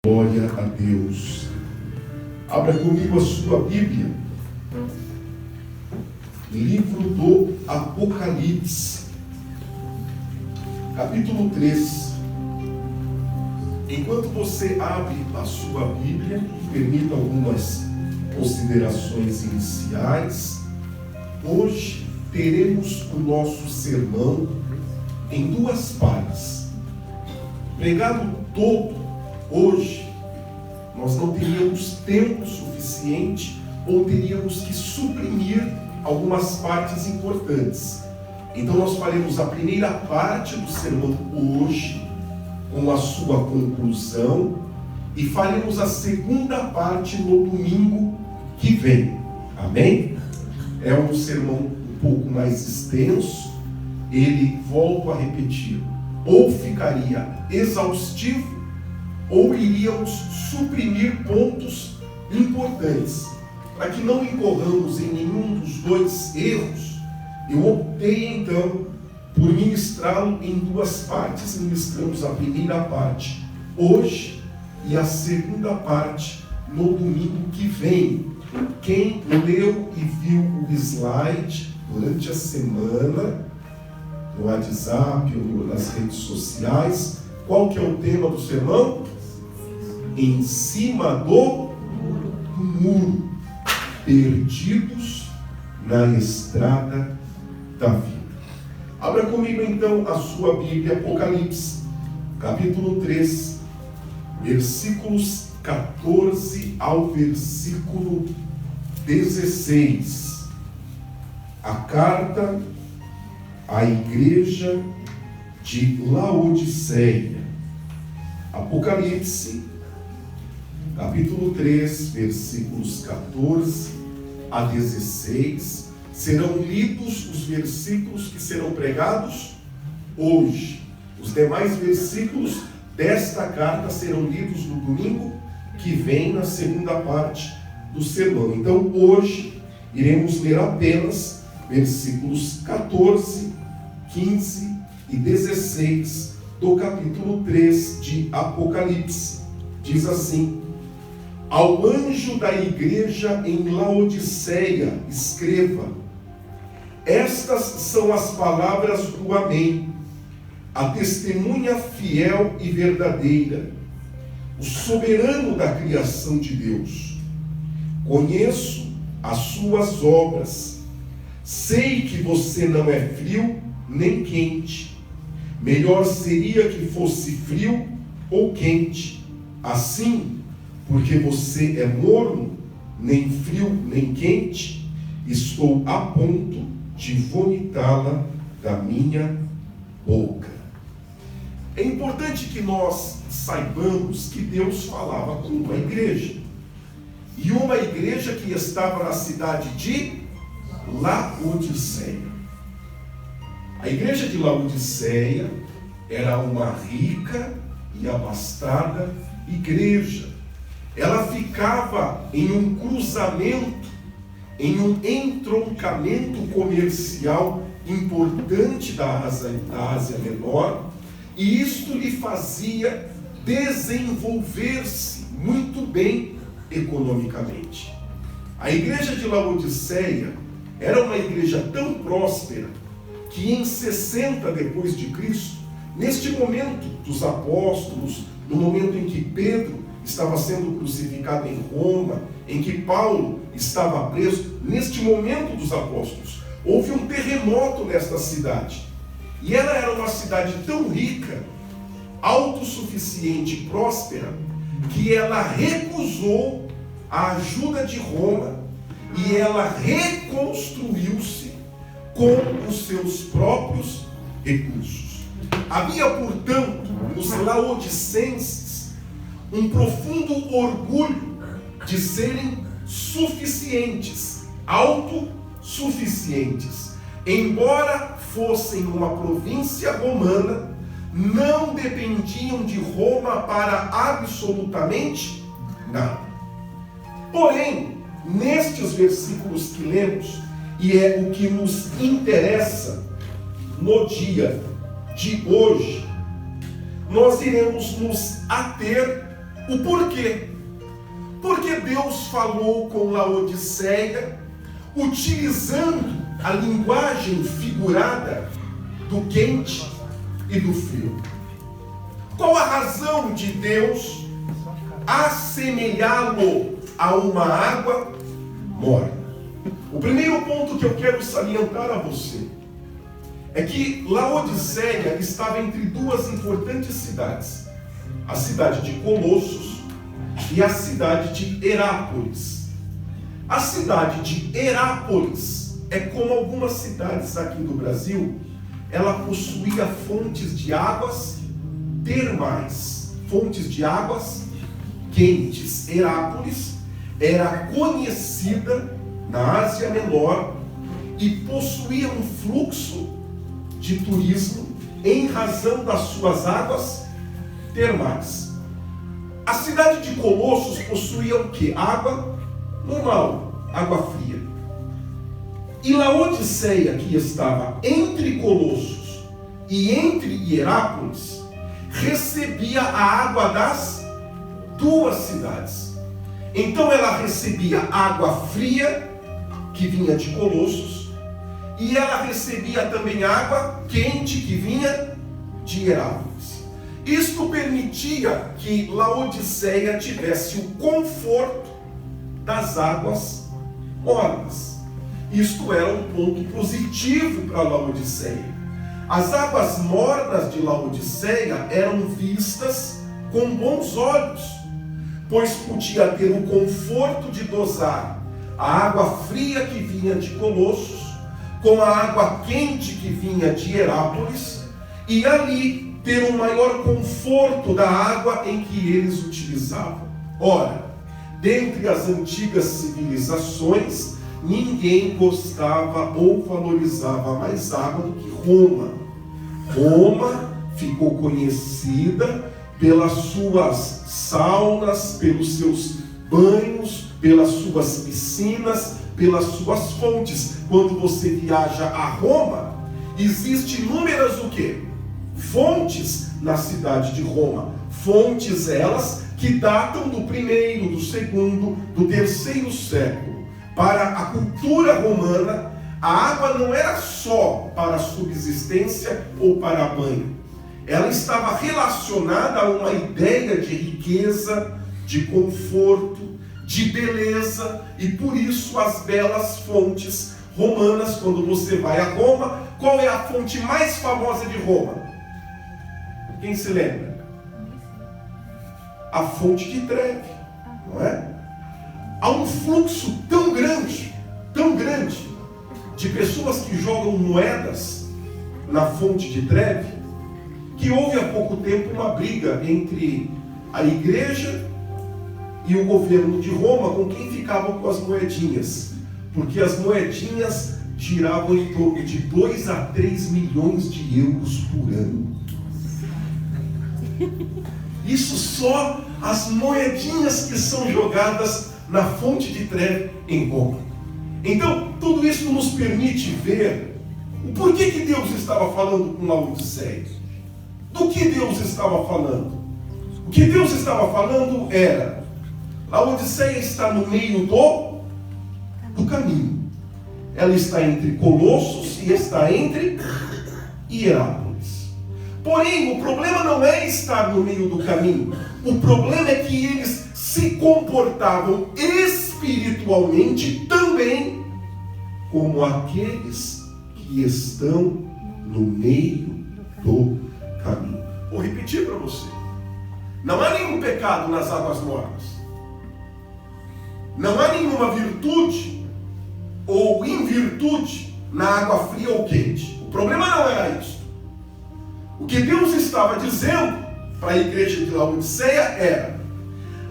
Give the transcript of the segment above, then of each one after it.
Glória a Deus. Abra comigo a sua Bíblia. Livro do Apocalipse, capítulo 3. Enquanto você abre a sua Bíblia, permita algumas considerações iniciais. Hoje teremos o nosso sermão em duas partes. Pregado todo hoje, nós não teríamos tempo suficiente ou teríamos que suprimir algumas partes importantes. Então nós faremos a primeira parte do sermão hoje, com a sua conclusão, e faremos a segunda parte no domingo que vem. Amém? É um sermão um pouco mais extenso. Ele, volto a repetir, ou ficaria exaustivo, ou iríamos suprimir pontos importantes. Para que não incorramos em nenhum dos dois erros, eu optei então por ministrá-lo em duas partes. Ministramos a primeira parte hoje e a segunda parte no domingo que vem. Quem leu e viu o slide durante a semana, no WhatsApp ou nas redes sociais, qual que é o tema do sermão? Em cima do muro, perdidos na estrada da vida. Abra comigo então a sua Bíblia, Apocalipse, capítulo 3, versículos 14 ao versículo 16. A carta à igreja de Laodiceia. Apocalipse, capítulo 3, versículos 14 a 16. Serão lidos os versículos que serão pregados hoje. Os demais versículos desta carta serão lidos no domingo que vem, na segunda parte do sermão. Então, hoje, iremos ler apenas versículos 14, 15 e 16 do capítulo 3 de Apocalipse. Diz assim: ao anjo da igreja em Laodiceia, escreva: estas são as palavras do Amém, a testemunha fiel e verdadeira, o soberano da criação de Deus. Conheço as suas obras, sei que você não é frio nem quente. Melhor seria que fosse frio ou quente. Assim, porque você é morno, nem frio nem quente, estou a ponto de vomitá-la da minha boca. É importante que nós saibamos que Deus falava com uma igreja. E uma igreja que estava na cidade de Laodiceia. A igreja de Laodiceia era uma rica e abastada igreja. Ela ficava em um cruzamento, em um entroncamento comercial importante da Ásia Menor, e isto lhe fazia desenvolver-se muito bem economicamente. A igreja de Laodiceia era uma igreja tão próspera que em 60 depois de Cristo, neste momento dos apóstolos, no momento em que Pedro estava sendo crucificado em Roma, em que Paulo estava preso, neste momento dos apóstolos, houve um terremoto nesta cidade. E ela era uma cidade tão rica, autossuficiente e próspera, que ela recusou a ajuda de Roma e ela reconstruiu-se com os seus próprios recursos. Havia, portanto, nos laodicenses um profundo orgulho de serem suficientes, autossuficientes. Embora fossem uma província romana, não dependiam de Roma para absolutamente nada. Porém, nestes versículos que lemos, e é o que nos interessa no dia de hoje, nós iremos nos ater O porquê? Porque Deus falou com Laodiceia utilizando a linguagem figurada do quente e do frio. Qual a razão de Deus assemelhá-lo a uma água morna? O primeiro ponto que eu quero salientar a você é que Laodiceia estava entre duas importantes cidades, a cidade de Colossos e a cidade de Herápolis. A cidade de Herápolis é como algumas cidades aqui do Brasil, ela possuía fontes de águas termais, fontes de águas quentes. Herápolis era conhecida na Ásia Menor e possuía um fluxo de turismo em razão das suas águas termais. A cidade de Colossos possuía o que? Água normal, água fria. E Laodiceia, que estava entre Colossos e entre Herápolis, recebia a água das duas cidades. Então ela recebia água fria, que vinha de Colossos, e ela recebia também água quente, que vinha de Herápolis. Isto permitia que Laodiceia tivesse o conforto das águas mornas. Isto era um ponto positivo para Laodiceia. As águas mornas de Laodiceia eram vistas com bons olhos, pois podia ter o conforto de dosar a água fria que vinha de Colossos com a água quente que vinha de Herápolis, e ali ter um maior conforto da água em que eles utilizavam. Ora, dentre as antigas civilizações, ninguém gostava ou valorizava mais água do que Roma. Roma ficou conhecida pelas suas saunas, pelos seus banhos, pelas suas piscinas, pelas suas fontes. Quando você viaja a Roma, existem inúmeras o quê? Fontes na cidade de Roma. Fontes elas que datam do primeiro, do segundo, do terceiro século. Para a cultura romana, a água não era só para subsistência ou para banho. Ela estava relacionada a uma ideia de riqueza, de conforto, de beleza, e por isso as belas fontes romanas. Quando você vai a Roma, qual é a fonte mais famosa de Roma? Quem se lembra? A fonte de Trevi, não é? Há um fluxo tão grande, de pessoas que jogam moedas na fonte de Trevi, que houve há pouco tempo uma briga entre a igreja e o governo de Roma com quem ficava com as moedinhas, porque as moedinhas giravam em torno de 2 a 3 milhões de euros por ano. Isso só as moedinhas que são jogadas na fonte de Trevi em Roma. Então, tudo isso nos permite ver o porquê que Deus estava falando com Laodiceia. Do que Deus estava falando? O que Deus estava falando era: Laodiceia está no meio do caminho. Ela está entre Colossos e está entre Herápolis. Porém, o problema não é estar no meio do caminho. O problema é que eles se comportavam espiritualmente também como aqueles que estão no meio do caminho. Vou repetir para você. Não há nenhum pecado nas águas mornas. Não há nenhuma virtude ou invirtude na água fria ou quente. O problema não era isso. O que Deus estava dizendo para a igreja de Laodiceia era: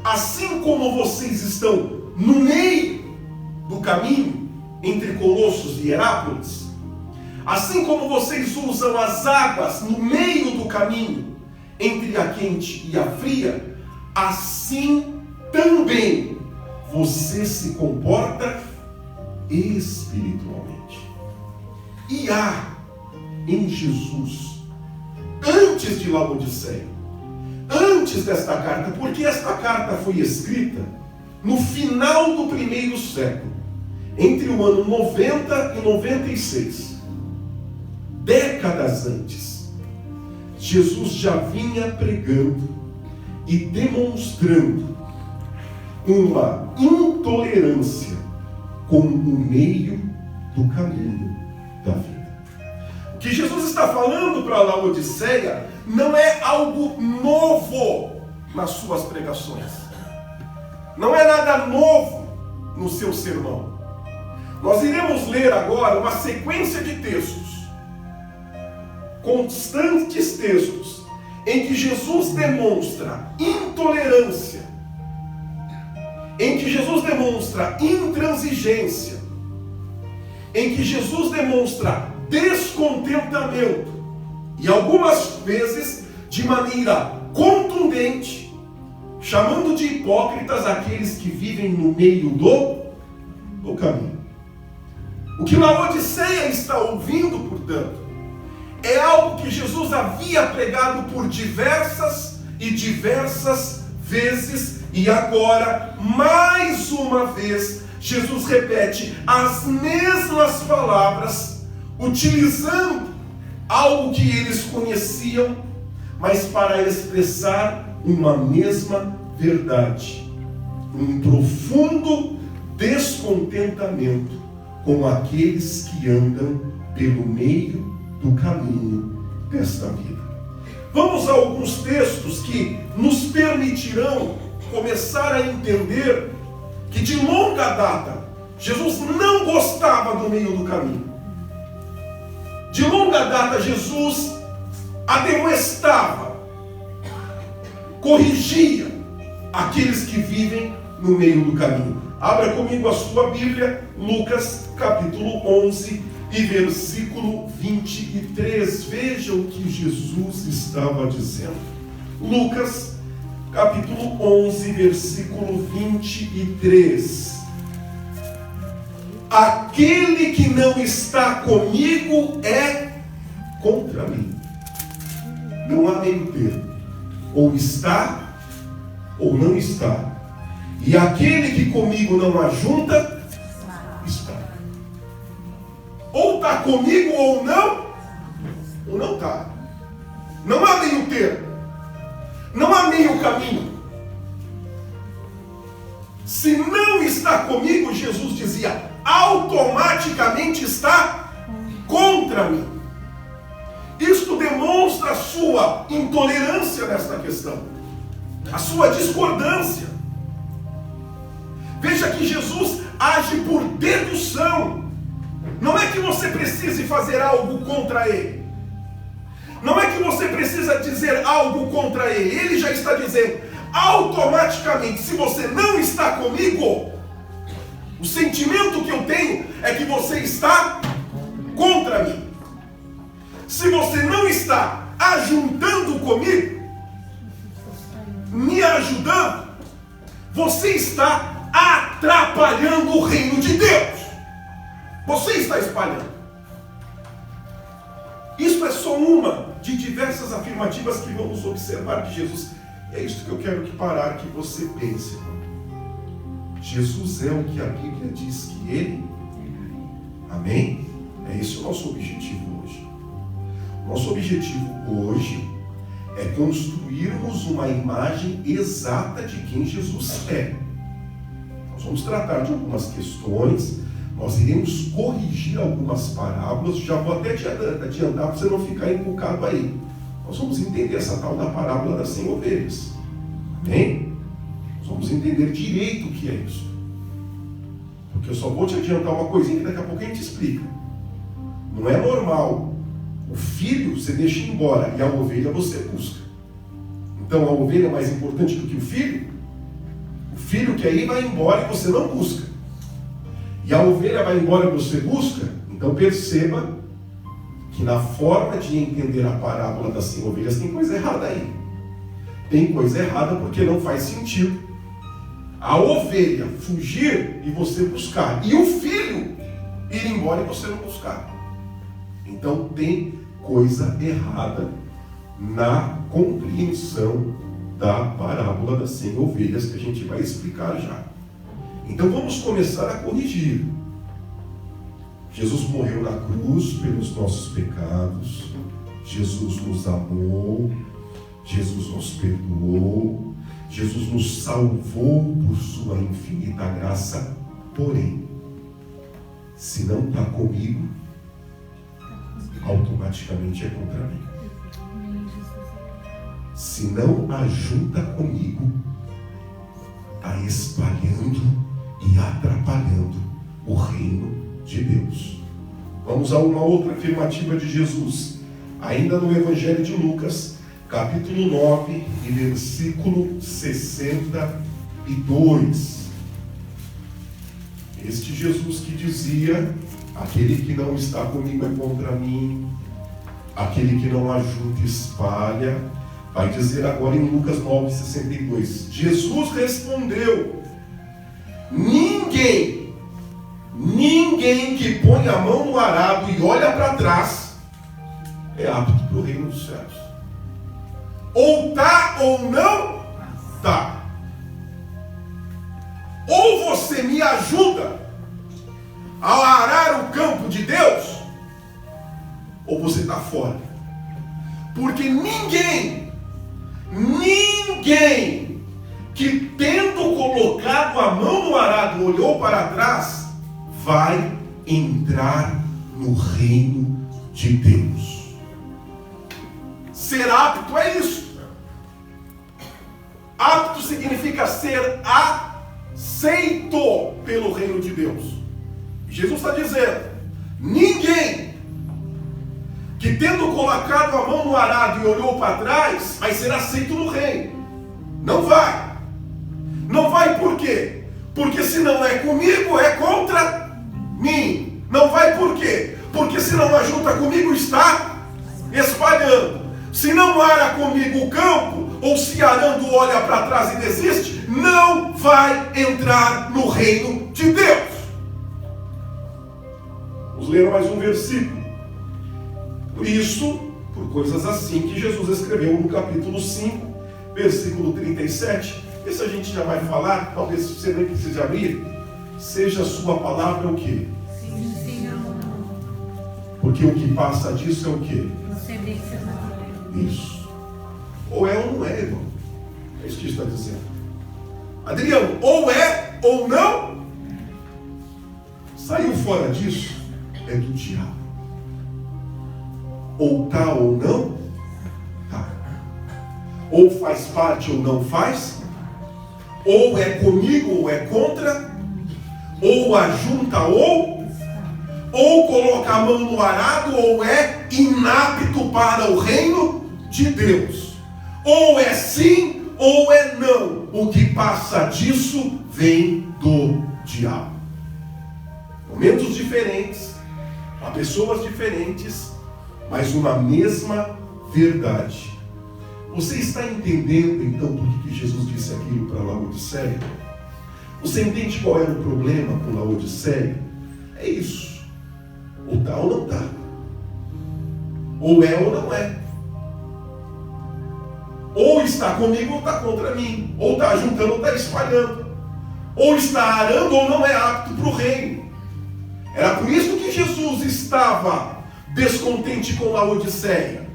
assim como vocês estão no meio do caminho entre Colossos e Herápolis, assim como vocês usam as águas no meio do caminho entre a quente e a fria, assim também você se comporta espiritualmente. E há em Jesus, antes de Laodiceia, antes antes desta carta, porque esta carta foi escrita no final do primeiro século, entre o ano 90 e 96. Décadas antes, Jesus já vinha pregando e demonstrando uma intolerância com o meio do caminho da vida. O que Jesus está falando para Laodiceia não é algo novo nas suas pregações. Não é nada novo no seu sermão. Nós iremos ler agora uma sequência de textos, constantes textos, em que Jesus demonstra intolerância, em que Jesus demonstra intransigência, em que Jesus demonstra descontentamento, e algumas vezes de maneira contundente, chamando de hipócritas aqueles que vivem no meio do caminho. O que Laodiceia está ouvindo, portanto, é algo que Jesus havia pregado por diversas e diversas vezes, e agora, mais uma vez, Jesus repete as mesmas palavras, utilizando algo que eles conheciam, mas para expressar uma mesma verdade, um profundo descontentamento com aqueles que andam pelo meio do caminho desta vida. Vamos a alguns textos que nos permitirão começar a entender que de longa data Jesus não gostava do meio do caminho. De longa data Jesus ademoestava, corrigia aqueles que vivem no meio do caminho. Abra comigo a sua Bíblia, Lucas capítulo 11 e versículo 23. Veja o que Jesus estava dizendo. Lucas capítulo 11, versículo 23. Aquele que não está comigo é contra mim. Não há meio termo. Ou está, ou não está. E aquele que comigo não ajunta, está. Ou está comigo ou não está. Não há meio termo. Não há meio caminho. Se não está comigo, Jesus dizia, automaticamente está contra mim. Isto demonstra a sua intolerância nesta questão, a sua discordância. Veja que Jesus age por dedução. Não é que você precise fazer algo contra ele. Não é que você precisa dizer algo contra ele. Ele já está dizendo automaticamente, se você não está comigo, o sentimento que eu tenho é que você está contra mim. Se você não está ajuntando comigo, me ajudando, você está atrapalhando o reino de Deus. Você está espalhando. Isso é só uma de diversas afirmativas que vamos observar de Jesus. É isso que eu quero que você pense. Jesus é o que a Bíblia diz que ele é. Amém? É esse o nosso objetivo hoje. Nosso objetivo hoje é construirmos uma imagem exata de quem Jesus é. Nós vamos tratar de algumas questões, nós iremos corrigir algumas parábolas, já vou até adiantar para você não ficar encucado aí. Nós vamos entender essa tal da parábola das 100 ovelhas. Amém? Nós vamos entender direito o que é isso. Porque eu só vou te adiantar uma coisinha que daqui a pouco a gente explica. Não é normal. O filho você deixa ir embora e a ovelha você busca. Então a ovelha é mais importante do que o filho? O filho que aí vai embora e você não busca. E a ovelha vai embora e você busca? Então perceba que na forma de entender a parábola das 100 ovelhas tem coisa errada aí. Tem coisa errada porque não faz sentido a ovelha fugir e você buscar, e o filho ir embora e você não buscar. Então tem coisa errada na compreensão da parábola das 100 ovelhas, que a gente vai explicar já. Então vamos começar a corrigir. Jesus morreu na cruz pelos nossos pecados, Jesus nos amou, Jesus nos perdoou, Jesus nos salvou por sua infinita graça. Porém, se não está comigo, automaticamente é contra mim. Se não ajunta comigo, está espalhando e atrapalhando o reino de Deus. Vamos a uma outra afirmativa de Jesus, ainda no Evangelho de Lucas, capítulo 9 e versículo 62. Este Jesus que dizia: aquele que não está comigo é contra mim, aquele que não ajunta espalha. Vai dizer agora em Lucas 9, 62. Jesus respondeu: ninguém que põe a mão no arado e olha para trás é apto para o reino dos céus. Ou tá ou não tá. Ou você me ajuda a arar o campo de Deus, ou você está fora. Porque ninguém que tendo colocado a mão no arado olhou para trás vai entrar no reino de Deus. Ser apto é isso. Apto significa ser aceito pelo reino de Deus. Jesus está dizendo: ninguém que tendo colocado a mão no arado e olhou para trás vai ser aceito no reino. Não vai. Não vai por quê? Porque se não é comigo, é contra mim. Não vai por quê? Porque se não ajunta comigo, está espalhando. Se não ara comigo o campo, ou se arando olha para trás e desiste, não vai entrar no reino de Deus. Vamos ler mais um versículo. Por isso, por coisas assim que Jesus escreveu no capítulo 5, versículo 37. Isso a gente já vai falar, talvez você nem precise abrir. Seja a sua palavra o quê? Sim, sim, não. Porque o que passa disso é o quê? Procedência natural. Isso. Ou é ou não é, irmão. É isso que está dizendo. Adriano, ou é ou não. Saiu fora disso, é do diabo. Ou tá ou não, tá. Ou faz parte ou não faz. Ou é comigo ou é contra. Ou ajunta ou coloca a mão no arado, ou é inapto para o reino de Deus. Ou é sim ou é não. O que passa disso vem do diabo. Momentos diferentes, a pessoas diferentes, mas uma mesma verdade. Você está entendendo então por que Jesus disse aquilo para Laodiceia? Você entende qual era o problema com Laodiceia? É isso. Ou está ou não está. Ou é ou não é. Ou está comigo ou está contra mim. Ou está juntando ou está espalhando. Ou está arando ou não é apto para o reino. Era por isso que Jesus estava descontente com Laodiceia.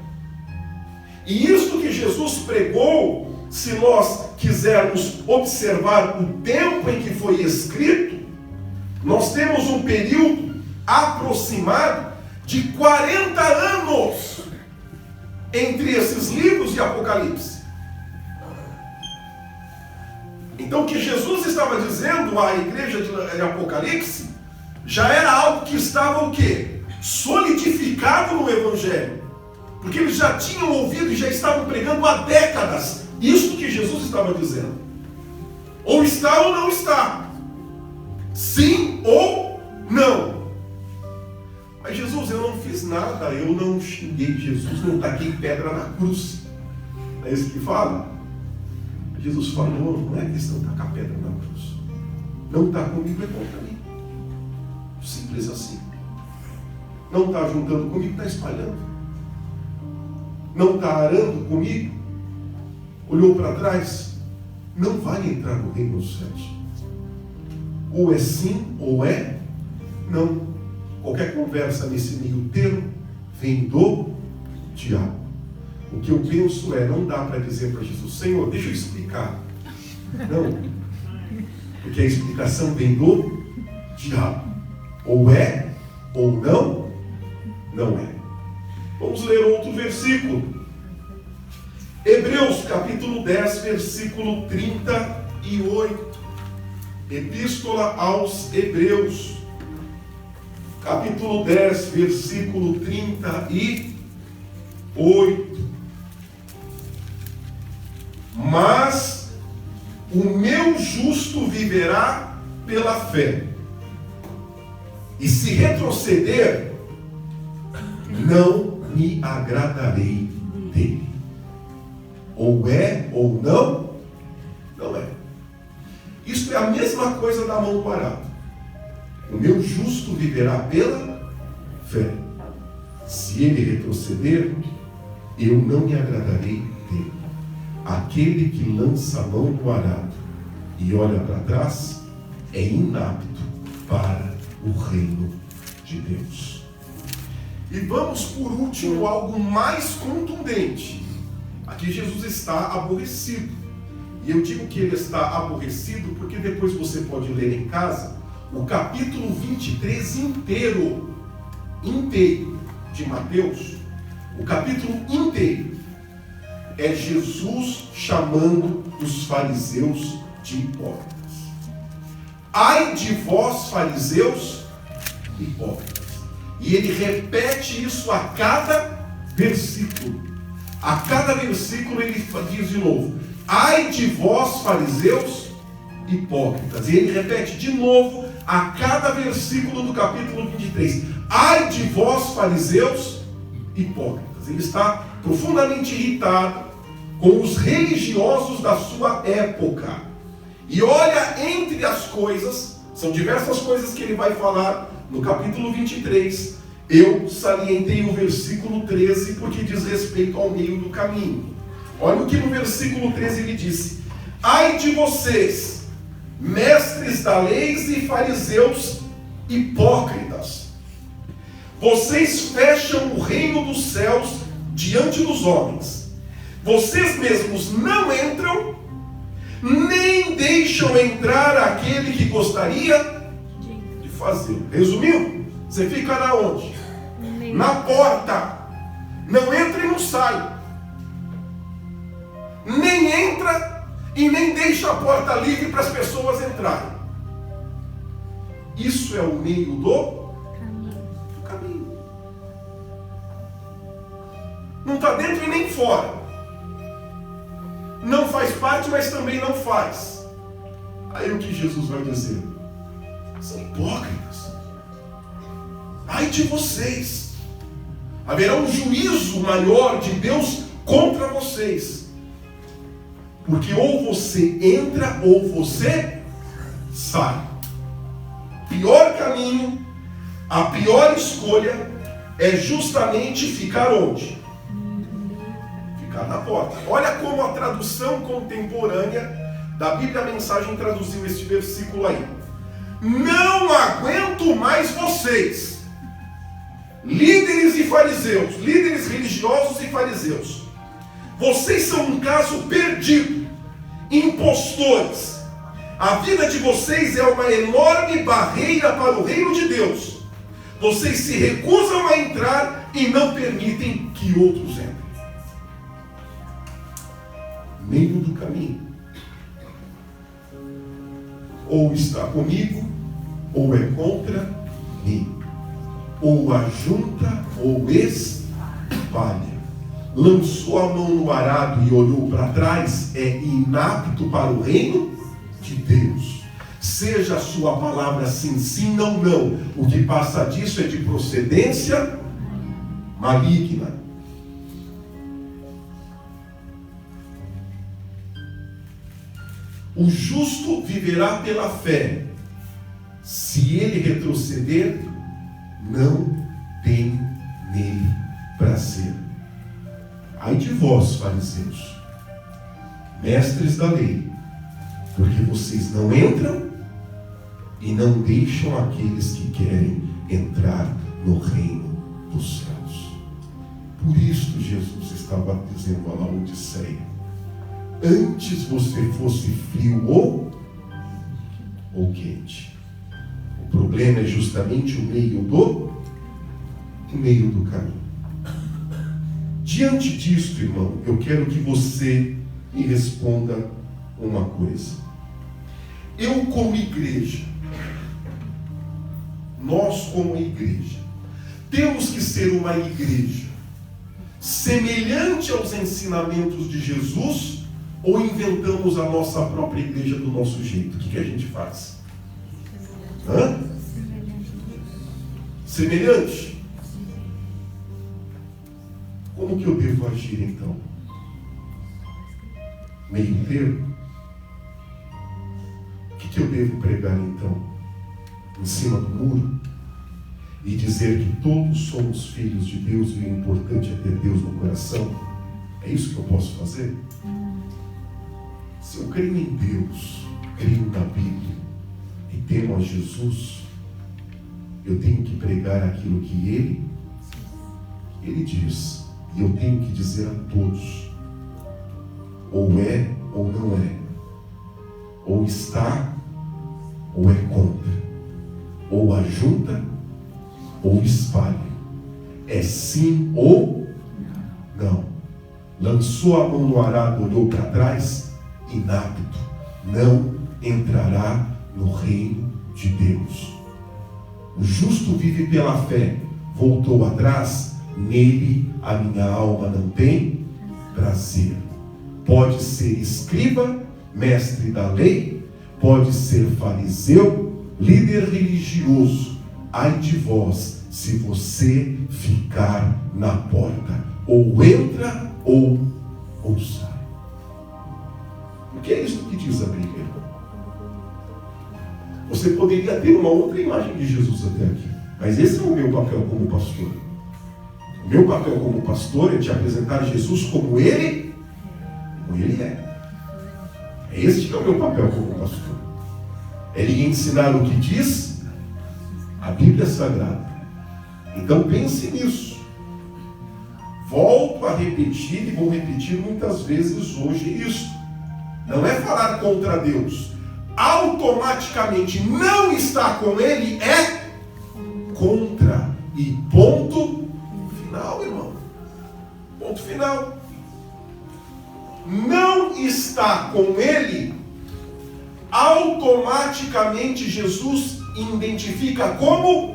E isso que Jesus pregou, se nós quisermos observar o tempo em que foi escrito, nós temos um período aproximado de 40 anos entre esses livros de Apocalipse. Então o que Jesus estava dizendo à igreja de Apocalipse já era algo que estava o quê? Solidificado no Evangelho. Porque eles já tinham ouvido e já estavam pregando há décadas isso que Jesus estava dizendo. Ou está ou não está. Sim ou não. Mas Jesus, eu não fiz nada, eu não xinguei Jesus, não taquei pedra na cruz. É isso que fala? Jesus falou, não é questão de tacar pedra na cruz. Não está comigo, é contra mim. Simples assim. Não está juntando comigo, está espalhando. Não está arando comigo, olhou para trás, não vai entrar no reino dos céus. Ou é sim, ou é não. Qualquer conversa nesse meio termo vem do diabo. O que eu penso é, não dá para dizer para Jesus, Senhor, deixa eu explicar. Não. Porque a explicação vem do diabo. Ou é, ou não, não é. Vamos ler outro versículo. Hebreus capítulo 10, versículo 38. Epístola aos Hebreus, capítulo 10, versículo 38. Mas o meu justo viverá pela fé, e se retroceder, não me agradarei dele. Ou é, ou não, não é. Isso é a mesma coisa da mão do arado. O meu justo viverá pela fé. Se ele retroceder, eu não me agradarei dele. Aquele que lança a mão do arado e olha para trás é inapto para o reino de Deus. E vamos por último algo mais contundente. Aqui Jesus está aborrecido. E eu digo que ele está aborrecido porque depois você pode ler em casa o capítulo 23 inteiro de Mateus. O capítulo inteiro é Jesus chamando os fariseus de hipócritas. Ai de vós, fariseus, hipócritas. E ele repete isso a cada versículo. A cada versículo ele diz de novo: ai de vós, fariseus, hipócritas. E ele repete de novo a cada versículo do capítulo 23. Ai de vós, fariseus, hipócritas. Ele está profundamente irritado com os religiosos da sua época. E olha, entre as coisas, são diversas coisas que ele vai falar no capítulo 23. Eu salientei o versículo 13 porque diz respeito ao meio do caminho. Olha o que no versículo 13 ele disse: ai de vocês, mestres da lei e fariseus hipócritas, vocês fecham o reino dos céus diante dos homens. Vocês mesmos não entram, nem deixam entrar aquele que gostaria de fazê-lo. Resumindo, você fica na onde? Na porta. Não entra e não sai. Nem entra e nem deixa a porta livre para as pessoas entrarem. Isso é o meio do caminho. Não está dentro e nem fora. Não faz parte, mas também não faz. Aí o que Jesus vai dizer? São hipócritas. Ai de vocês. Haverá um juízo maior de Deus contra vocês. Porque ou você entra ou você sai. Pior caminho, a pior escolha é justamente ficar onde? Ficar na porta. Olha como a tradução contemporânea da Bíblia Mensagem traduziu este versículo aí. Não aguento mais vocês, líderes e fariseus, líderes religiosos e fariseus. Vocês são um caso perdido, impostores. A vida de vocês é uma enorme barreira para o reino de Deus. Vocês se recusam a entrar e não permitem que outros entrem. Meio do caminho. Ou está comigo, ou é contra mim. Ou ajunta, ou espalha. Lançou a mão no arado e olhou para trás, é inapto para o reino de Deus. Seja a sua palavra sim, sim, não, não. O que passa disso é de procedência maligna. O justo viverá pela fé. Se ele retroceder, não tem nele prazer. Ai de vós, fariseus, mestres da lei, porque vocês não entram e não deixam aqueles que querem entrar no reino dos céus. Por isso Jesus estava dizendo a Laodiceia: antes você fosse frio ou quente. O problema é justamente o meio do caminho. Diante disto, irmão, eu quero que você me responda uma coisa. Eu, como igreja, nós como igreja, temos que ser uma igreja semelhante aos ensinamentos de Jesus, ou inventamos a nossa própria igreja do nosso jeito? O que a gente faz? Semelhante? Como que eu devo agir então? Meio termo? O que eu devo pregar então? Em cima do muro? E dizer que todos somos filhos de Deus e o importante é ter Deus no coração? É isso que eu posso fazer? Se eu creio em Deus, creio na Bíblia e temo a Jesus, eu tenho que pregar aquilo que Ele diz. E eu tenho que dizer a todos: ou é ou não é, ou está ou é contra, ou ajunta ou espalha, é sim ou não. Lançou a mão no arado, olhou para trás, inapto, não entrará no reino de Deus. O justo vive pela fé, voltou atrás, nele a minha alma não tem prazer. Pode ser escriba, mestre da lei, pode ser fariseu, líder religioso. Ai de vós, se você ficar na porta, ou entra ou sai. Porque é isso que diz a Bíblia. Você poderia ter uma outra imagem de Jesus até aqui, mas esse é o meu papel como pastor. O meu papel como pastor é te apresentar Jesus como Ele é. Este que é o meu papel como pastor. É lhe ensinar o que diz a Bíblia Sagrada. Então pense nisso. Volto a repetir e vou repetir muitas vezes hoje isso. Não é falar contra Deus. Automaticamente não estar com Ele é contra. E ponto final, irmão. Ponto final. Não estar com Ele, automaticamente Jesus identifica como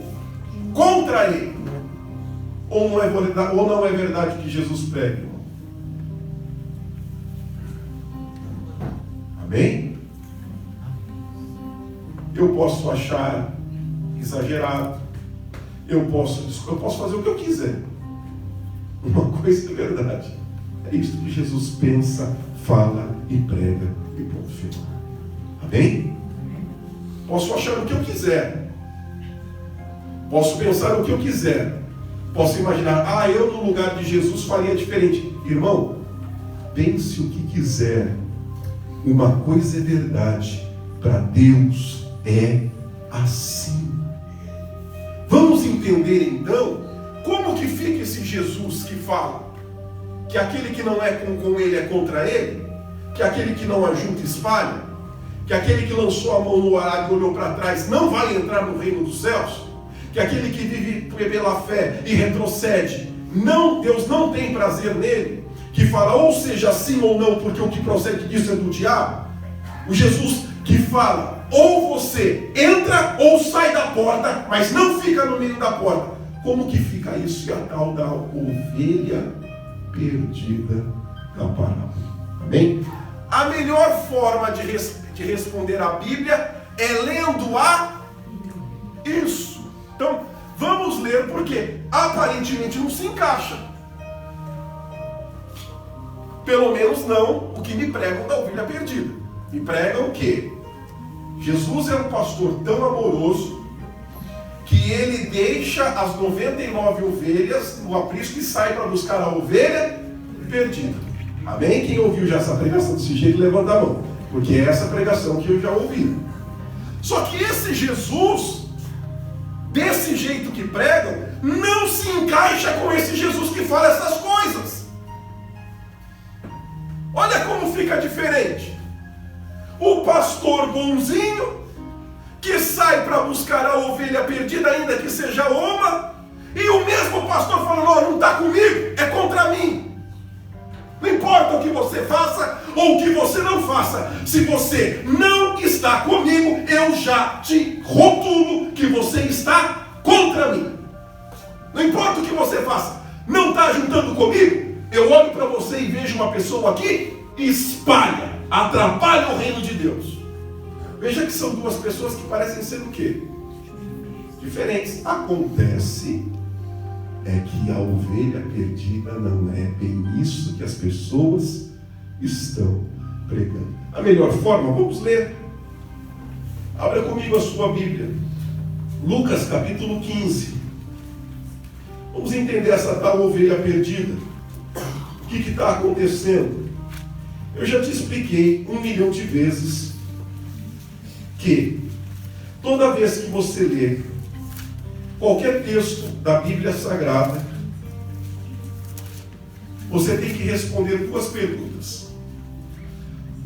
contra Ele. Ou não é verdade que Jesus prega, irmão? Amém? Eu posso achar exagerado. Eu posso fazer o que eu quiser. Uma coisa é verdade. É isso que Jesus pensa, fala e prega e ponto final. Amém? Posso achar o que eu quiser. Posso pensar o que eu quiser. Posso imaginar, eu no lugar de Jesus faria diferente. Irmão, pense o que quiser. Uma coisa é verdade. Para Deus é assim. Vamos entender então como que fica esse Jesus que fala que aquele que não é com ele é contra ele, que aquele que não ajunta espalha, que aquele que lançou a mão no arado e olhou para trás não vai entrar no reino dos céus, que aquele que vive pela fé e retrocede, Deus não tem prazer nele, que fala ou seja sim ou não, porque o que procede disso é do diabo. O Jesus que fala, ou você entra ou sai da porta, mas não fica no meio da porta. Como que fica isso? E a tal da ovelha perdida da parábola. Amém? A melhor forma de responder a Bíblia é lendo isso. Então, vamos ler porque aparentemente não se encaixa. Pelo menos não o que me pregam da ovelha perdida. Me pregam o quê? Jesus é um pastor tão amoroso que ele deixa as 99 ovelhas no aprisco e sai para buscar a ovelha perdida. Amém? Quem ouviu já essa pregação desse jeito, levanta a mão. Porque é essa pregação que eu já ouvi. Só que esse Jesus, desse jeito que pregam, não se encaixa com esse Jesus que fala essas coisas. Olha como fica diferente. O pastor bonzinho, que sai para buscar a ovelha perdida, ainda que seja uma, e o mesmo pastor falando: não está comigo, é contra mim. Não importa o que você faça ou o que você não faça, se você não está comigo, eu já te rotulo que você está contra mim. Não importa o que você faça, não está juntando comigo, eu olho para você e vejo uma pessoa aqui e espalha, atrapalha o reino de Deus. Veja que são duas pessoas que parecem ser o quê? Diferentes. Acontece que a ovelha perdida não é bem isso que as pessoas estão pregando. A melhor forma, vamos ler. Abra comigo a sua Bíblia. Lucas capítulo 15. Vamos entender essa tal ovelha perdida. O que está acontecendo? Eu já te expliquei 1 milhão de vezes que toda vez que você lê qualquer texto da Bíblia Sagrada, você tem que responder duas perguntas.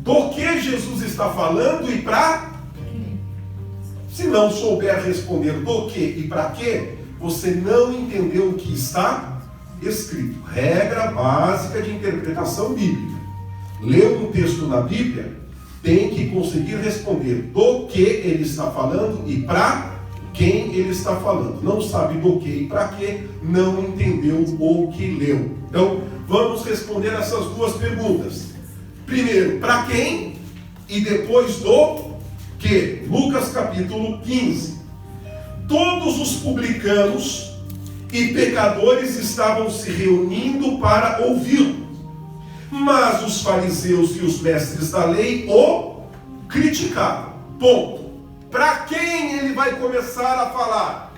Do que Jesus está falando e para quê? Se não souber responder do que e para quê, você não entendeu o que está escrito. Regra básica de interpretação bíblica. Leu um texto na Bíblia, tem que conseguir responder do que ele está falando e para quem ele está falando. Não sabe do que e para que, não entendeu o que leu. Então, vamos responder essas duas perguntas. Primeiro, para quem? E depois do que? Lucas capítulo 15. Todos os publicanos e pecadores estavam se reunindo para ouvi-lo. Mas os fariseus e os mestres da lei o criticavam. Ponto. Para quem ele vai começar a falar?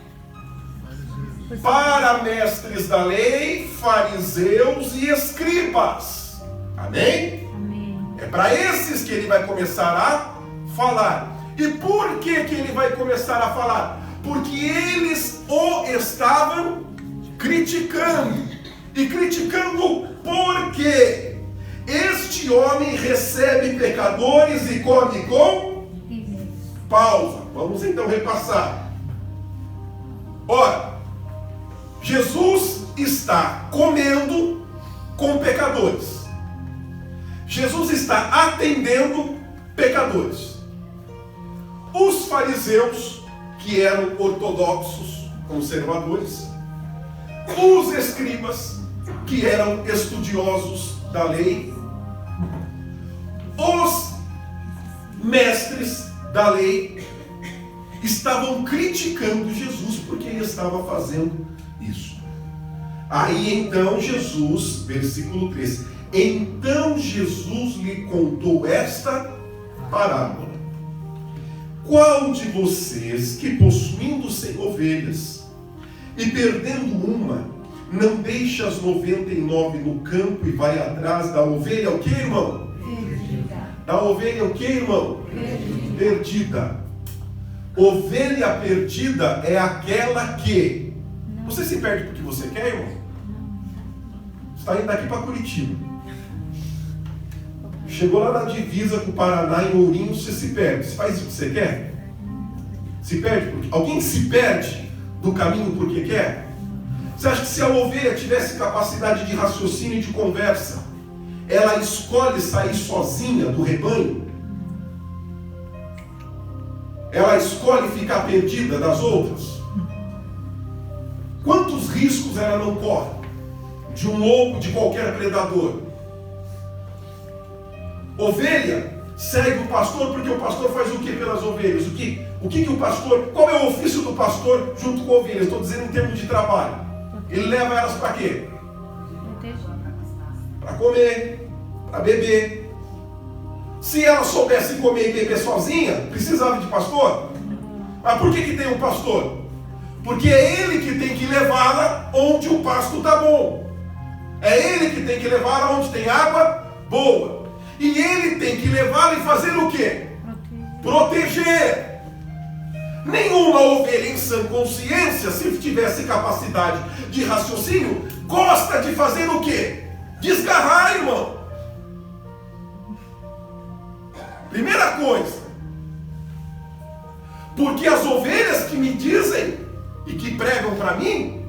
Para mestres da lei, fariseus e escribas. Amém? Amém. É para esses que ele vai começar a falar. E por que ele vai começar a falar? Porque eles o estavam criticando. E criticando por quê? Este homem recebe pecadores e come com... Pausa. Vamos então repassar. Ora, Jesus está comendo com pecadores. Jesus está atendendo pecadores. Os fariseus, que eram ortodoxos, conservadores, os escribas, que eram estudiosos da lei, os mestres da lei, estavam criticando Jesus porque ele estava fazendo isso. Aí então Jesus, versículo 13, então Jesus lhe contou esta parábola: qual de vocês que possuindo 100 ovelhas e perdendo uma, não deixa as 99 no campo e vai atrás da ovelha o que, irmão? Perdida. Da ovelha o que, irmão? Perdida. Perdida. Ovelha perdida é aquela que... Você se perde porque você quer, irmão? Você está indo daqui para Curitiba. Chegou lá na divisa com o Paraná, em Ourinho, você se perde. Você faz o que você quer? Se perde porque... Alguém se perde do caminho porque quer? Você acha que se a ovelha tivesse capacidade de raciocínio e de conversa, ela escolhe sair sozinha do rebanho? Ela escolhe ficar perdida das outras? Quantos riscos ela não corre? De um lobo, de qualquer predador. Ovelha segue o pastor porque o pastor faz o que pelas ovelhas? O que o pastor... Qual é o ofício do pastor junto com ovelhas? Estou dizendo em termos de trabalho. Ele leva elas para quê? Para comer, para beber. Se ela soubesse comer e beber sozinha, precisava de pastor? Mas por que tem um pastor? Porque é ele que tem que levá-la onde o pasto está bom. É ele que tem que levá-la onde tem água boa. E ele tem que levá-la e fazer o quê? Proteger. Nenhuma ovelha em sã consciência, se tivesse capacidade de raciocínio, gosta de fazer o quê? Desgarrar, irmão. Primeira coisa. Porque as ovelhas que me dizem e que pregam para mim,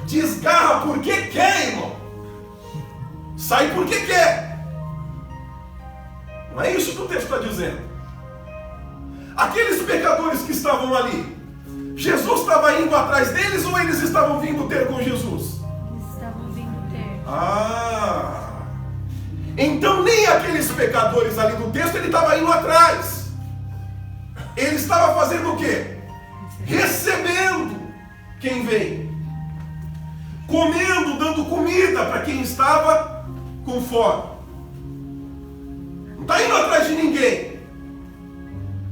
desgarra porque quer, irmão. Sai porque quer. Não é isso que o texto está dizendo. Aqueles pecadores que estavam ali, Jesus estava indo atrás deles ou eles estavam vindo ter com Jesus? Eles estavam vindo ter. Então nem aqueles pecadores ali do texto ele estava indo atrás. Ele estava fazendo o quê? Recebendo quem vem. Comendo, dando comida para quem estava com fome. Não está indo atrás de ninguém.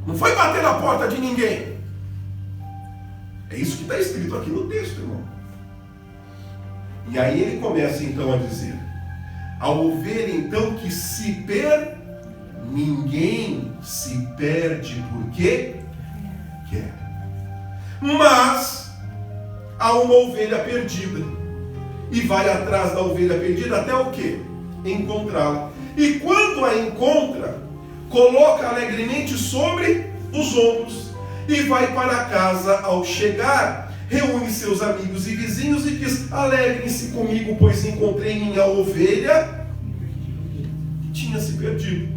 Não foi bater na porta de ninguém. É isso que está escrito aqui no texto, irmão. E aí ele começa então a dizer: a ovelha então que se perde, ninguém se perde porque quer. Mas há uma ovelha perdida. E vai atrás da ovelha perdida até o quê? Encontrá-la. E quando a encontra, coloca alegremente sobre os ombros e vai para casa. Ao chegar, reúne seus amigos e vizinhos e diz: alegrem-se comigo, pois encontrei minha ovelha que tinha se perdido.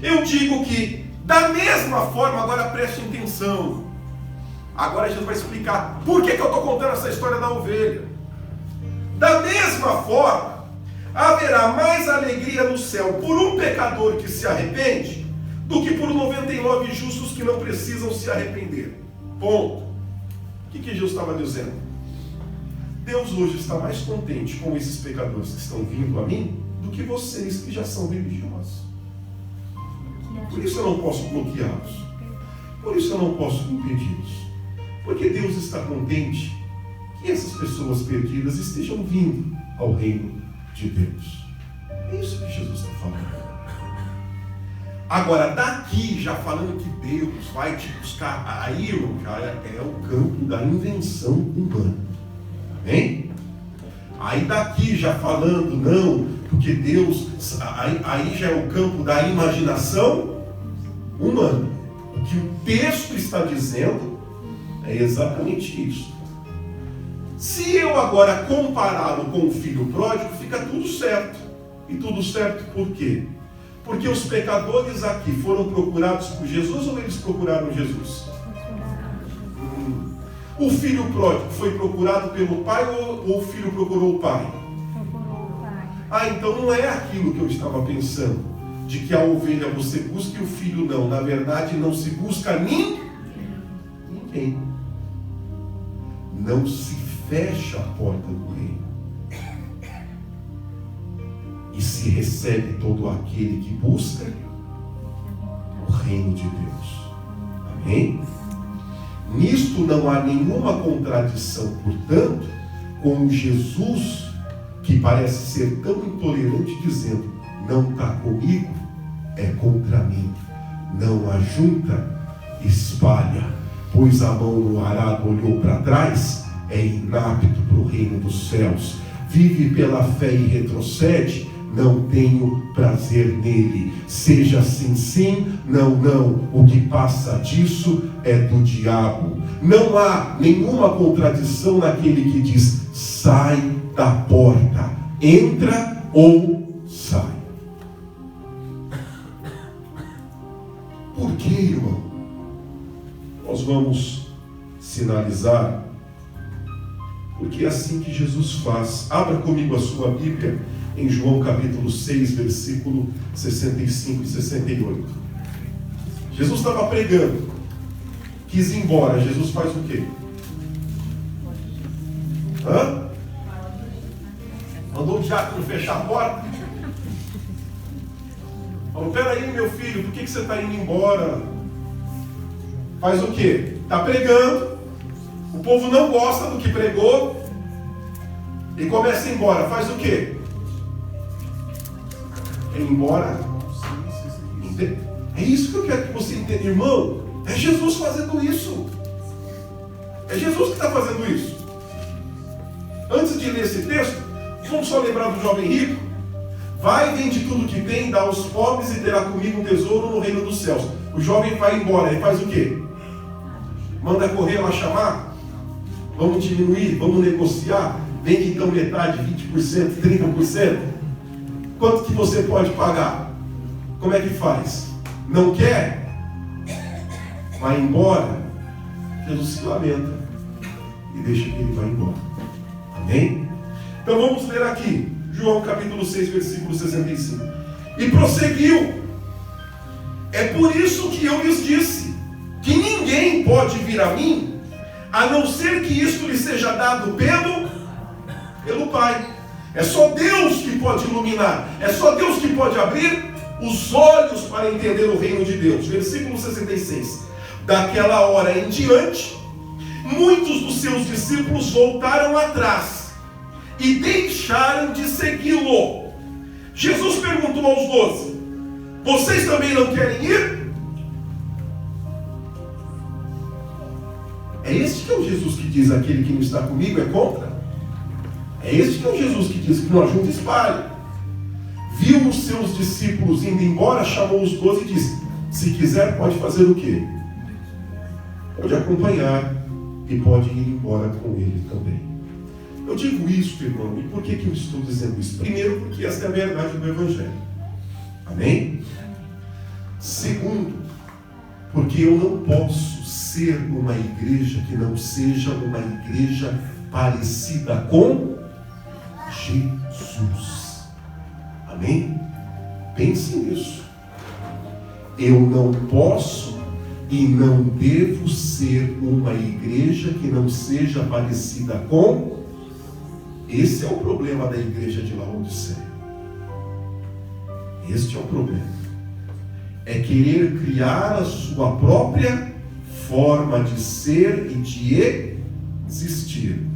Eu digo que, da mesma forma, agora preste atenção. Agora Jesus vai explicar por que eu estou contando essa história da ovelha. Da mesma forma, haverá mais alegria no céu por um pecador que se arrepende do que por 99 justos que não precisam se arrepender. Ponto. O que Jesus estava dizendo? Deus hoje está mais contente com esses pecadores que estão vindo a mim do que vocês que já são religiosos. Por isso eu não posso bloqueá-los. Por isso eu não posso impedi-los. Porque Deus está contente que essas pessoas perdidas estejam vindo ao reino de Deus. É isso que Jesus está falando. Agora, daqui, já falando que Deus vai te buscar, aí, irmão, já é o campo da invenção humana. Amém? Aí daqui, já falando, não, porque Deus, aí já é o campo da imaginação humana. O que o texto está dizendo é exatamente isso. Se eu agora compará-lo com o filho pródigo, fica tudo certo. E tudo certo por quê? Porque os pecadores aqui foram procurados por Jesus ou eles procuraram Jesus? O filho pródigo foi procurado pelo pai ou o filho procurou o pai? Procurou o pai. Então não é aquilo que eu estava pensando, de que a ovelha você busca e o filho não. Na verdade não se busca ninguém. Não se fecha a porta do reino. E se recebe todo aquele que busca o reino de Deus. Amém? Nisto não há nenhuma contradição, portanto, com Jesus, que parece ser tão intolerante, dizendo: não está comigo, é contra mim. Não ajunta, espalha. Pois a mão no arado olhou para trás, é inapto para o reino dos céus. Vive pela fé e retrocede, não tenho prazer nele. Seja assim sim, não, não. O que passa disso é do diabo. Não há nenhuma contradição naquele que diz: sai da porta, entra ou sai. Por que, irmão? Nós vamos sinalizar, porque é assim que Jesus faz. Abra comigo a sua Bíblia em João capítulo 6, versículo 65 e 68. Jesus estava pregando, quis ir embora. Jesus faz o quê? Mandou o diácono fechar a porta. Falou: peraí, meu filho, por que você está indo embora? Faz o quê? Está pregando, o povo não gosta do que pregou e começa a ir embora. Faz o quê? é ir embora. É isso que eu quero que você entenda, irmão. É Jesus fazendo isso. É Jesus que está fazendo isso. Antes de ler esse texto, vamos só lembrar do jovem rico. Vai, vende tudo que tem, dá aos pobres e terá comigo um tesouro no reino dos céus. O jovem vai embora, ele faz o quê? Manda correr lá chamar? Vamos diminuir, vamos negociar. Vende então metade, 20%, 30%. Quanto que você pode pagar? Como é que faz? Não quer? Vai embora. Jesus se lamenta e deixa que ele vá embora. Amém? Então vamos ler aqui João capítulo 6, versículo 65. E prosseguiu: é por isso que eu lhes disse que ninguém pode vir a mim, a não ser que isto lhe seja dado pelo Pai. É só Deus que pode iluminar, é só Deus que pode abrir os olhos para entender o reino de Deus. Versículo 66. Daquela hora em diante, muitos dos seus discípulos voltaram atrás e deixaram de segui-lo. Jesus perguntou aos 12: vocês também não querem ir? É este que é o Jesus que diz: aquele que não está comigo é contra. É este que é o Jesus que diz que não ajunta espalha. Viu os seus discípulos indo embora, chamou os 12 e disse: se quiser pode fazer o quê? Pode acompanhar e pode ir embora com ele também. Eu digo isso, irmão, e por que eu estou dizendo isso? Primeiro, porque essa é a verdade do Evangelho. Amém? Segundo, porque eu não posso ser uma igreja que não seja uma igreja parecida com Jesus. Amém? Pense nisso. Eu não posso e não devo ser uma igreja que não seja parecida com. Esse é o problema da igreja de Laodiceia. Este é o problema. É querer criar a sua própria forma de ser e de existir.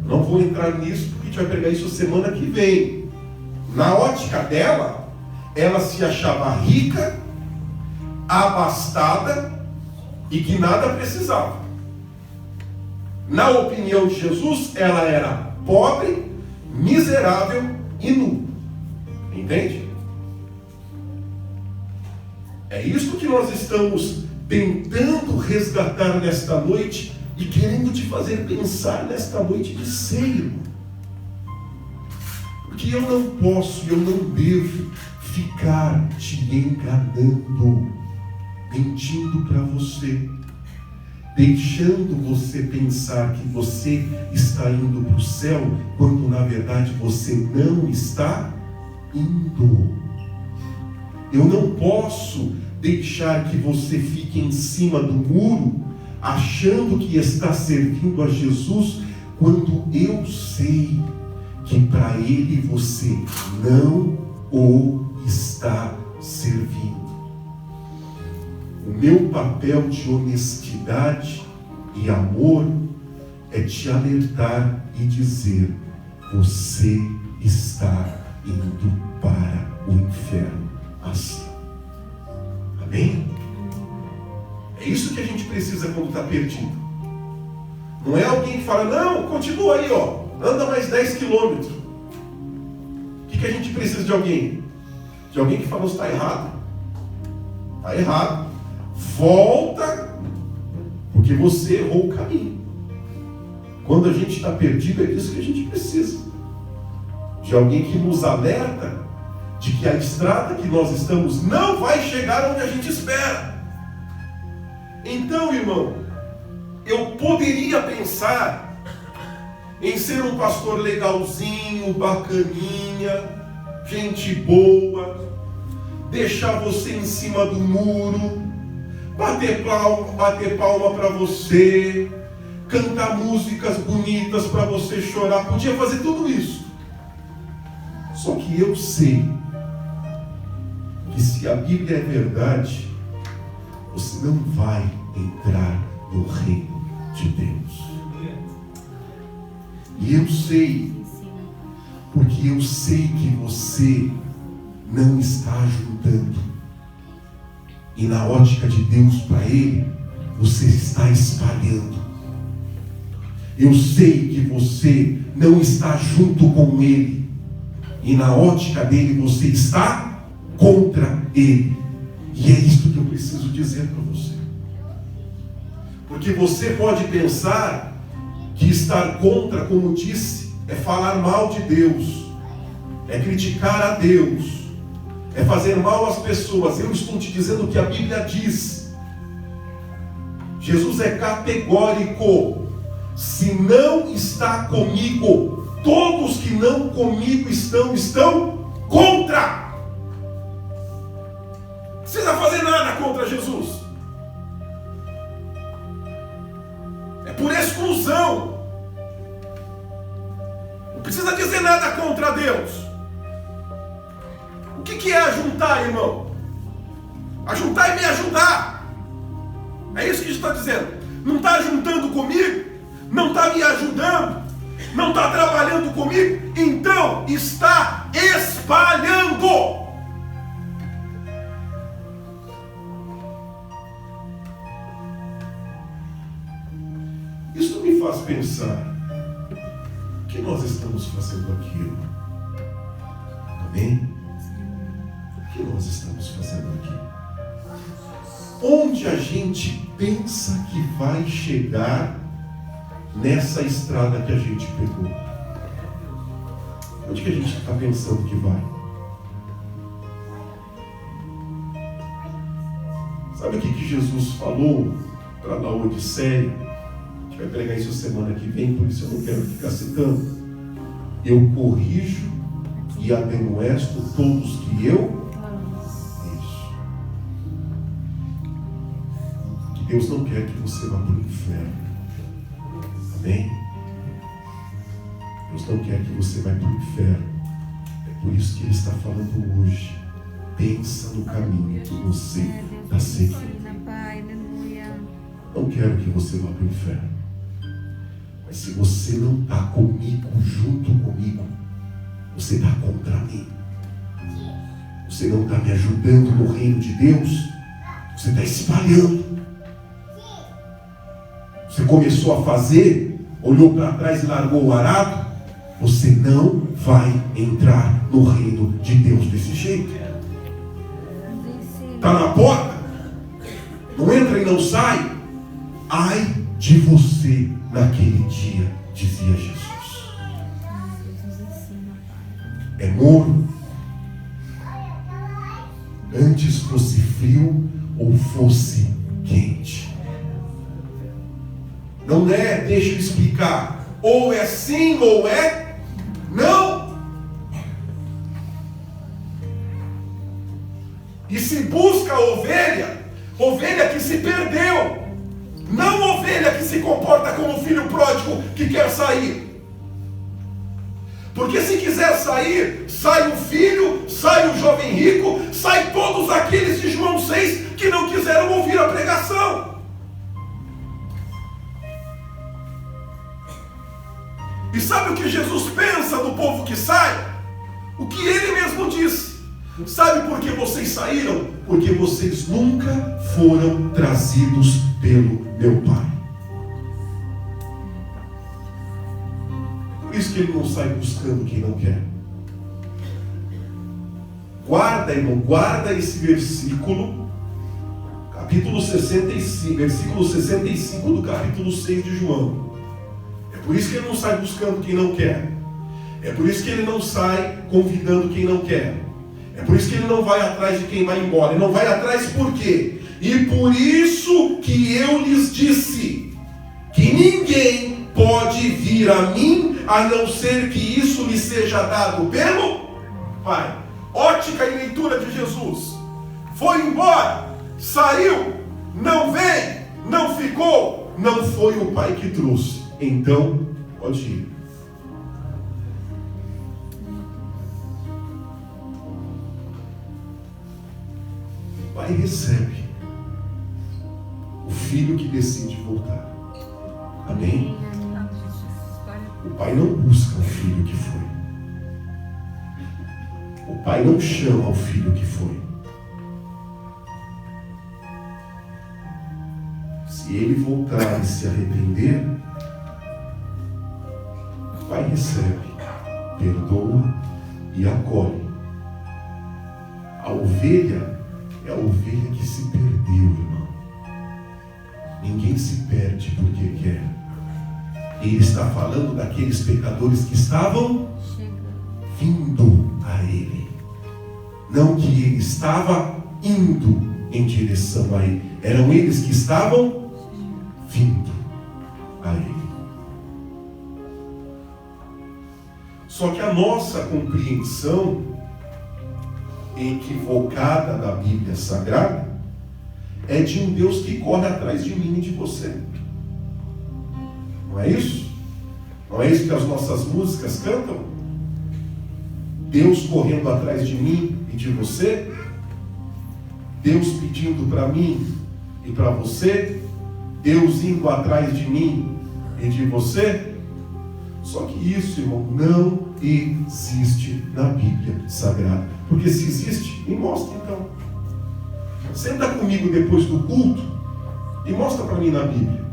Não vou entrar nisso porque a gente vai pegar isso semana que vem. Na ótica dela, ela se achava rica, abastada e que nada precisava. Na opinião de Jesus, ela era pobre, miserável e nu. Entende? É isso que nós estamos tentando resgatar nesta noite e querendo te fazer pensar nesta noite de ceia. Porque eu não posso, eu não devo ficar te enganando, mentindo para você, deixando você pensar que você está indo para o céu, quando na verdade você não está indo. Eu não posso deixar que você fique em cima do muro, achando que está servindo a Jesus, quando eu sei que para Ele você não o está servindo. O meu papel de honestidade e amor é te alertar e dizer: você está indo para o inferno assim. Amém? É isso que a gente precisa quando está perdido. Não é alguém que fala: não, continua aí, ó, anda mais 10 quilômetros. O que a gente precisa de alguém? De alguém que fala: você está errado. Está errado. Volta, porque você errou o caminho. Quando a gente está perdido, é disso que a gente precisa. De alguém que nos alerta de que a estrada que nós estamos não vai chegar onde a gente espera. Então, irmão, eu poderia pensar em ser um pastor legalzinho, bacaninha, gente boa, deixar você em cima do muro, bater palma para você, cantar músicas bonitas para você chorar. Podia fazer tudo isso. Só que eu sei que se a Bíblia é verdade, você não vai entrar no reino de Deus. E eu sei, porque eu sei que você não está ajuntando. E na ótica de Deus para ele, você está espalhando. Eu sei que você não está junto com ele. E na ótica dele, você está contra ele. E é isso que eu preciso dizer para você. Porque você pode pensar que estar contra, como disse, é falar mal de Deus, é criticar a Deus, é fazer mal às pessoas. Eu estou te dizendo o que a Bíblia diz. Jesus é categórico. Se não está comigo, todos que não comigo estão contra. Não precisa fazer nada contra Jesus. É por exclusão. Não precisa dizer nada contra Deus. O que é ajuntar, irmão? Ajuntar é me ajudar. É isso que está dizendo. Não está juntando comigo, não está me ajudando, não está trabalhando comigo, então está espalhando. Isso me faz pensar: o que nós estamos fazendo aqui, irmão? Amém? O que nós estamos fazendo aqui? Onde a gente pensa que vai chegar nessa estrada que a gente pegou? Onde que a gente está pensando que vai? Sabe o que Jesus falou para Laodiceia? A gente vai pregar isso semana que vem, por isso eu não quero ficar citando. Eu corrijo e ademoesto todos que eu... Isso. Que Deus não quer que você vá para o inferno. Amém? Deus não quer que você vá para o inferno. É por isso que Ele está falando hoje. Pensa no caminho que você está seguindo. Não quero que você vá para o inferno. Mas se você não está comigo, junto comigo, você está contra mim. Você não está me ajudando no reino de Deus. Você está espalhando. Você começou a fazer, olhou para trás e largou o arado. Você não vai entrar no reino de Deus desse jeito. Está na porta, não entra e não sai. Ai de você naquele dia, dizia Jesus. É morno. Antes fosse frio ou fosse quente. Não é, deixa eu explicar, ou é sim ou é não. E se busca ovelha que se perdeu, não ovelha que se comporta como filho pródigo que quer sair. Porque se quiser sair, sai o filho, sai o jovem rico, sai todos aqueles de João 6 que não quiseram ouvir a pregação. E sabe o que Jesus pensa do povo que sai? O que Ele mesmo disse. Sabe por que vocês saíram? Porque vocês nunca foram trazidos pelo meu Pai. Por isso que Ele não sai buscando quem não quer. Guarda, irmão, guarda esse versículo, capítulo 65, versículo 65 do capítulo 6 de João. É por isso que Ele não sai buscando quem não quer. É por isso que Ele não sai convidando quem não quer. É por isso que Ele não vai atrás de quem vai embora. Ele não vai atrás por quê? E por isso que eu lhes disse que ninguém pode vir a mim a não ser que isso lhe seja dado pelo Pai. Ótica e leitura de Jesus. Foi embora, saiu, não veio, não ficou, não foi o Pai que trouxe. Então, pode ir. O Pai recebe o filho que decide voltar. Amém? O Pai não busca o filho que foi. O pai não chama o filho que foi. Se ele voltar e se arrepender, o pai recebe, perdoa e acolhe. A ovelha é a ovelha que se perdeu, irmão. Ninguém se perde porque quer. Ele está falando daqueles pecadores que estavam vindo a ele. Não que ele estava indo em direção a ele. Eram eles que estavam vindo a ele. Só que a nossa compreensão equivocada da Bíblia Sagrada é de um Deus que corre atrás de mim e de você. Não é isso? Não é isso que as nossas músicas cantam? Deus correndo atrás de mim e de você? Deus pedindo para mim e para você? Deus indo atrás de mim e de você? Só que isso, irmão, não existe na Bíblia Sagrada. Porque se existe, me mostra então. Senta comigo depois do culto e mostra para mim na Bíblia.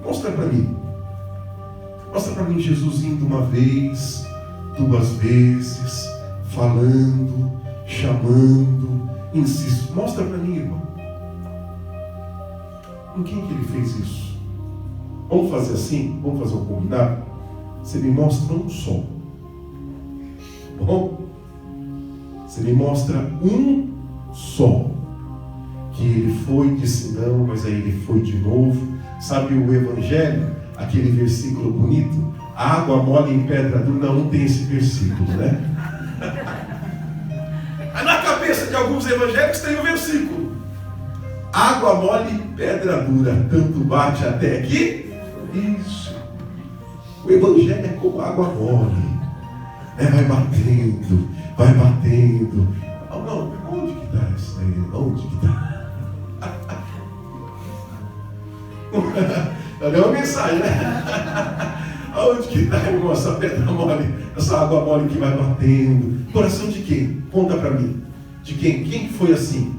Mostra para mim. Mostra para mim Jesus indo uma vez, duas vezes, falando, chamando, insisto. Mostra para mim, irmão. Com quem que ele fez isso? Vamos fazer assim? Vamos fazer um combinado? Você me mostra um só. Bom? Você me mostra um só. Que ele foi e disse não, mas aí ele foi de novo. Sabe o Evangelho? Aquele versículo bonito? Água mole em pedra dura. Não tem esse versículo, né? Na cabeça de alguns evangélicos tem o versículo. Água mole, pedra dura, tanto bate até aqui. Isso. O Evangelho é como água mole. Vai batendo, vai batendo. Não, onde que está isso aí? Onde que está? Olha uma mensagem, né? Onde que está, irmão, essa pedra mole, essa água mole que vai batendo? Coração de quem? Conta para mim. De quem? Quem foi assim?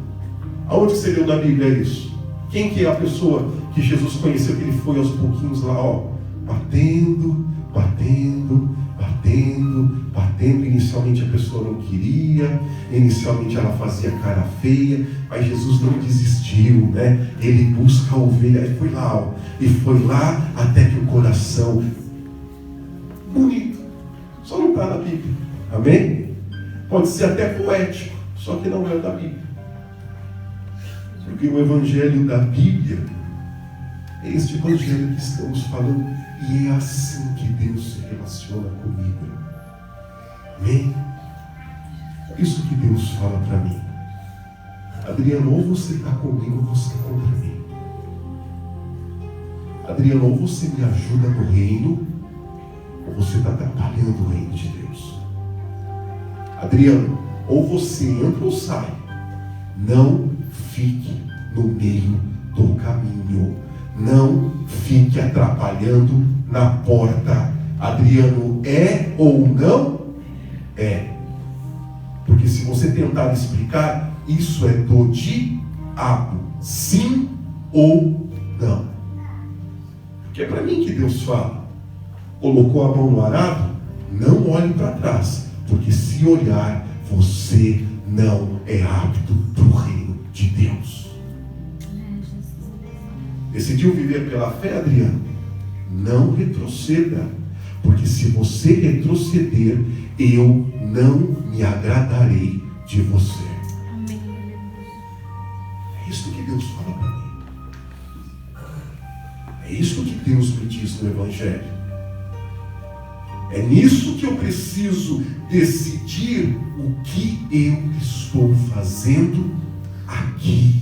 Aonde você leu na Bíblia isso? Quem que é a pessoa que Jesus conheceu, que ele foi aos pouquinhos lá, ó, batendo, batendo, batendo, batendo. Inicialmente a pessoa não queria, inicialmente ela fazia cara feia, mas Jesus não desistiu, né? Ele busca a ovelha, e foi lá, ó, e foi lá até que o coração, bonito, só não está na Bíblia, amém? Pode ser até poético, só que não é da Bíblia. Porque o Evangelho da Bíblia é este Evangelho que estamos falando, e é assim que Deus se relaciona comigo. Amém? É isso que Deus fala para mim. Adriano, ou você está comigo ou você está contra mim. Adriano, ou você me ajuda no reino, ou você está atrapalhando o reino de Deus. Adriano, ou você entra ou sai. Não fique no meio do caminho. Não fique atrapalhando na porta. Adriano, é ou não? É. Porque se você tentar explicar, isso é do diabo. Sim ou não. Porque é para mim que Deus fala. Colocou a mão no arado? Não olhe para trás. Porque se olhar, você não é apto para o reino de Deus. Decidiu viver pela fé, Adriano? Não retroceda. Porque se você retroceder, eu não me agradarei de você. É isso que Deus fala para mim. É isso que Deus me diz no Evangelho. É nisso que eu preciso decidir o que eu estou fazendo aqui.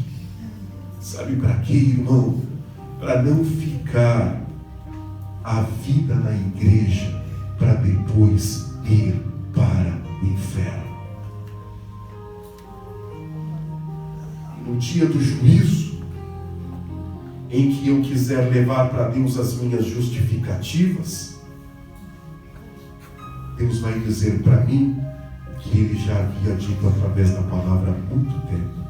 Sabe para quê, irmão? Para não ficar a vida na igreja para depois ir para o inferno. No dia do juízo, em que eu quiser levar para Deus as minhas justificativas, Deus vai dizer para mim que Ele já havia dito através da palavra há muito tempo.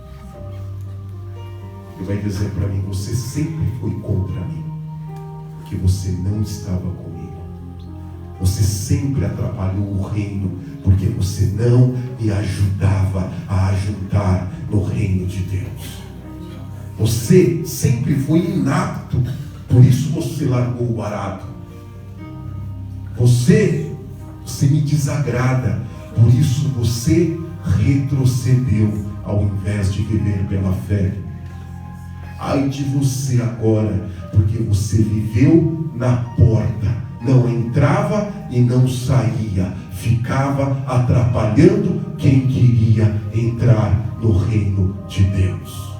Ele vai dizer para mim: você sempre foi contra mim, porque você não estava comigo. Você sempre atrapalhou o reino, porque você não me ajudava a ajuntar no reino de Deus. Você sempre foi inapto, por isso você largou o arado. Você me desagrada, por isso você retrocedeu ao invés de viver pela fé. Ai de você agora, porque você viveu na porta, não entrava e não saía, ficava atrapalhando quem queria entrar no reino de Deus.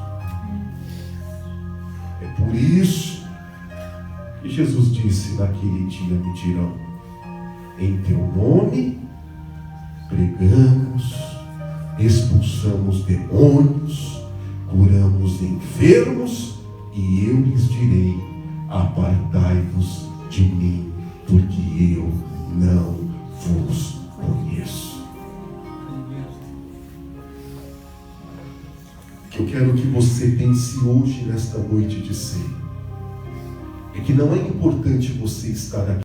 É por isso que Jesus disse naquele dia: me dirão, em teu nome pregamos, expulsamos demônios, curamos enfermos, e eu lhes direi: apartai-vos de mim, porque eu não vos conheço. O que eu quero que você pense hoje, nesta noite de ceia, é que não é importante você estar aqui